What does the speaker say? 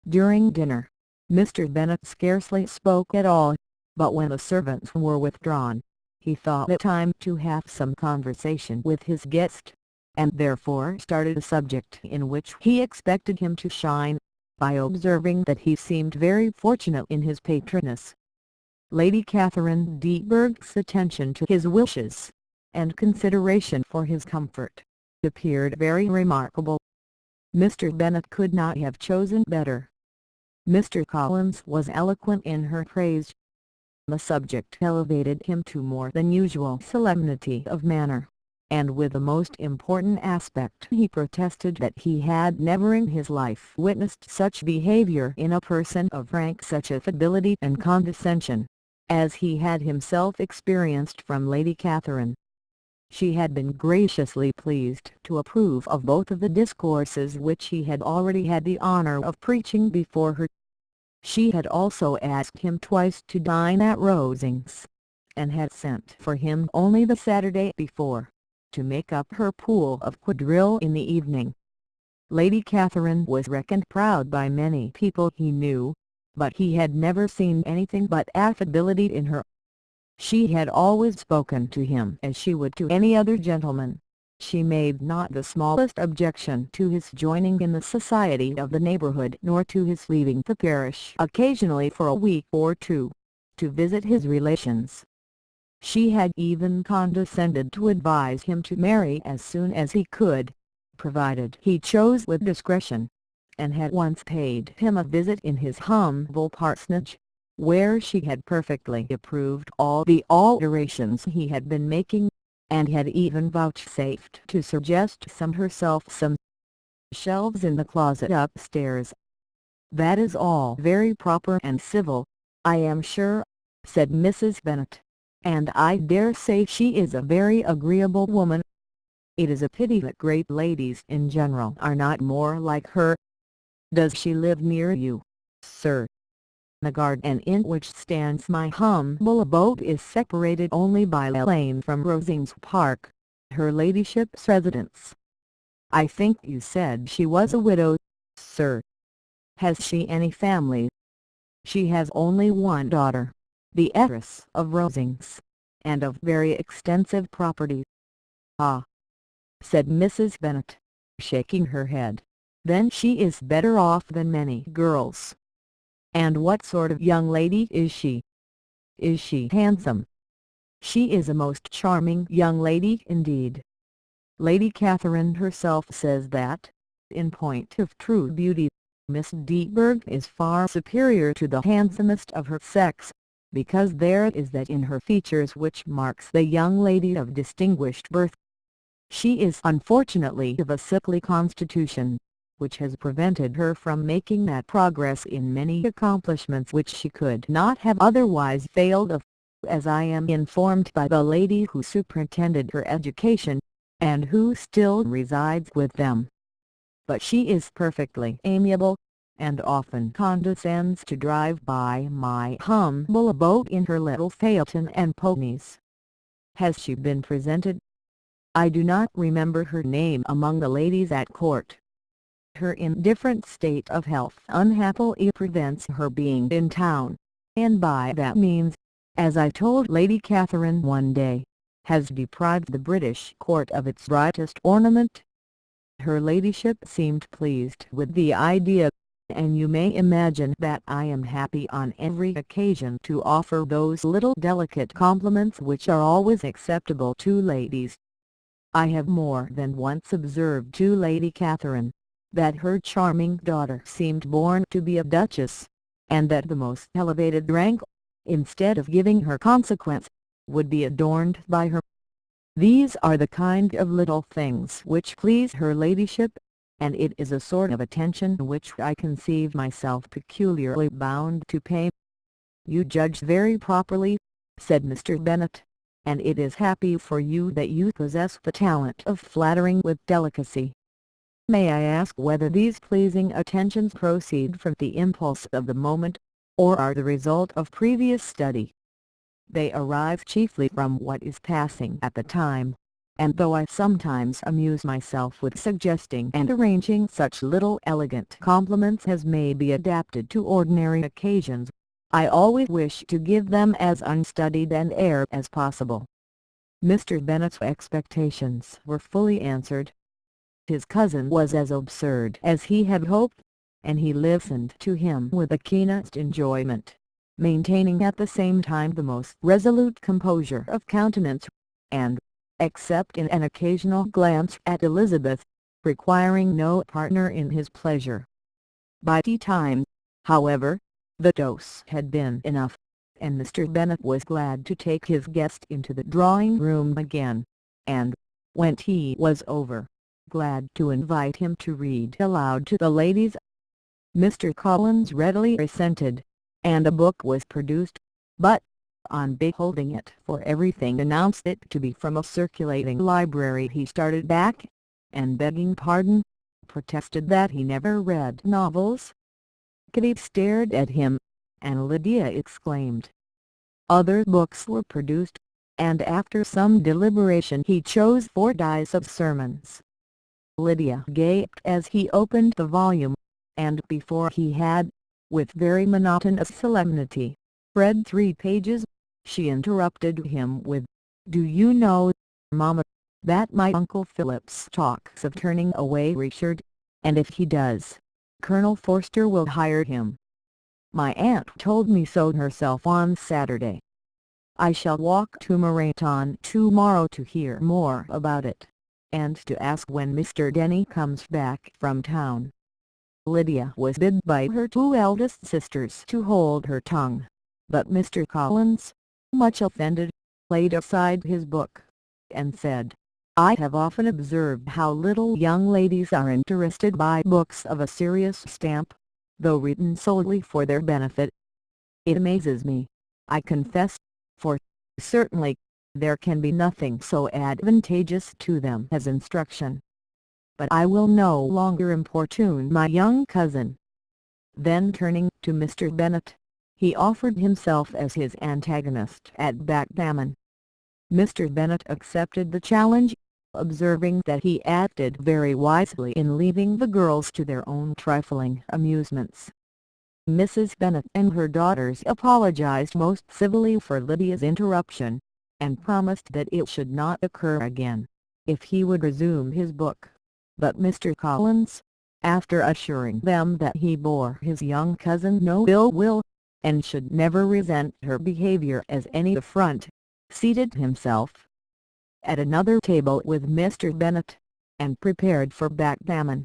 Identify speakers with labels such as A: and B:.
A: During dinner, Mr. Bennet scarcely spoke at all, but when the servants were withdrawn, he thought it time to have some conversation with his guest, and therefore started a subject in which he expected him to shine, by observing that he seemed very fortunate in his patroness. Lady Catherine de Bourgh's attention to his wishes, and consideration for his comfort, appeared very remarkable. Mr. Bennet could not have chosen better. Mr. Collins was eloquent in her praise. The subject elevated him to more than usual solemnity of manner, and with the most important aspect he protested that he had never in his life witnessed such behaviour in a person of rank, such affability and condescension, as he had himself experienced from Lady Catherine. She had been graciously pleased to approve of both of the discourses which he had already had the honour of preaching before her. She had also asked him twice to dine at Rosings, and had sent for him only the Saturday before, to make up her pool of quadrille in the evening. Lady Catherine was reckoned proud by many people he knew, but he had never seen anything but affability in her. She had always spoken to him as she would to any other gentleman. She made not the smallest objection to his joining in the society of the neighbourhood, nor to his leaving the parish occasionally for a week or two, to visit his relations. She had even condescended to advise him to marry as soon as he could, provided he chose with discretion, and had once paid him a visit in his humble parsonage, where she had perfectly approved all the alterations he had been making, and had even vouchsafed to suggest some herself. Some shelves in the closet upstairs. "That is all very proper and civil, I am sure," said Mrs. Bennet, "and I dare say she is a very agreeable woman. It is a pity that great ladies in general are not more like her. Does she live near you, sir?" "The garden in which stands my humble abode is separated only by a lane from Rosings Park, her ladyship's residence." "I think you said she was a widow, sir. Has she any family?" "She has only one daughter, the heiress of Rosings, and of very extensive property." "Ah," said Mrs. Bennet, shaking her head, "then she is better off than many girls. And what sort of young lady is she? Is she handsome?" "She is a most charming young lady indeed. Lady Catherine herself says that, in point of true beauty, Miss de Bourgh is far superior to the handsomest of her sex, because there is that in her features which marks the young lady of distinguished birth. She is unfortunately of a sickly constitution, which has prevented her from making that progress in many accomplishments which she could not have otherwise failed of, as I am informed by the lady who superintended her education, and who still resides with them. But she is perfectly amiable, and often condescends to drive by my humble abode in her little phaeton and ponies." "Has she been presented?" "I do not remember her name among the ladies at court. Her indifferent state of health unhappily prevents her being in town, and by that means, as I told Lady Catherine one day, has deprived the British court of its brightest ornament." Her ladyship seemed pleased with the idea, and you may imagine that I am happy on every occasion to offer those little delicate compliments which are always acceptable to ladies. I have more than once observed to Lady Catherine, that her charming daughter seemed born to be a duchess, and that the most elevated rank, instead of giving her consequence, would be adorned by her. These are the kind of little things which please her ladyship, and it is a sort of attention which I conceive myself peculiarly bound to pay." "You judge very properly," said Mr. Bennet, "and it is happy for you that you possess the talent of flattering with delicacy. May I ask whether these pleasing attentions proceed from the impulse of the moment, or are the result of previous study?" "They arise chiefly from what is passing at the time, and though I sometimes amuse myself with suggesting and arranging such little elegant compliments as may be adapted to ordinary occasions, I always wish to give them as unstudied an air as possible." Mr. Bennet's expectations were fully answered. His cousin was as absurd as he had hoped, and he listened to him with the keenest enjoyment, maintaining at the same time the most resolute composure of countenance, and, except in an occasional glance at Elizabeth, requiring no partner in his pleasure. By tea time, however, the dose had been enough, and Mr. Bennet was glad to take his guest into the drawing-room again, and, when tea was over, glad to invite him to read aloud to the ladies. Mr. Collins readily assented, and a book was produced, but, on beholding it for everything announced it to be from a circulating library, he started back, and begging pardon, protested that he never read novels. Kitty stared at him, and Lydia exclaimed. Other books were produced, and after some deliberation he chose 4 dies of sermons. Lydia gaped as he opened the volume, and before he had, with very monotonous solemnity, read 3 pages, she interrupted him with, "Do you know, Mamma, that my Uncle Phillips talks of turning away Richard, and if he does, Colonel Forster will hire him. My aunt told me so herself on Saturday. I shall walk to Marathon tomorrow to hear more about it, and to ask when Mr. Denny comes back from town." Lydia was bid by her 2 eldest sisters to hold her tongue, but Mr. Collins, much offended, laid aside his book, and said, "I have often observed how little young ladies are interested by books of a serious stamp, though written solely for their benefit. It amazes me, I confess, for, certainly, there can be nothing so advantageous to them as instruction. But I will no longer importune my young cousin." Then turning to Mr. Bennet, he offered himself as his antagonist at backgammon. Mr. Bennet accepted the challenge, observing that he acted very wisely in leaving the girls to their own trifling amusements. Mrs. Bennet and her daughters apologized most civilly for Lydia's interruption, and promised that it should not occur again, if he would resume his book, but Mr. Collins, after assuring them that he bore his young cousin no ill will, and should never resent her behavior as any affront, seated himself at another table with Mr. Bennet, and prepared for backgammon.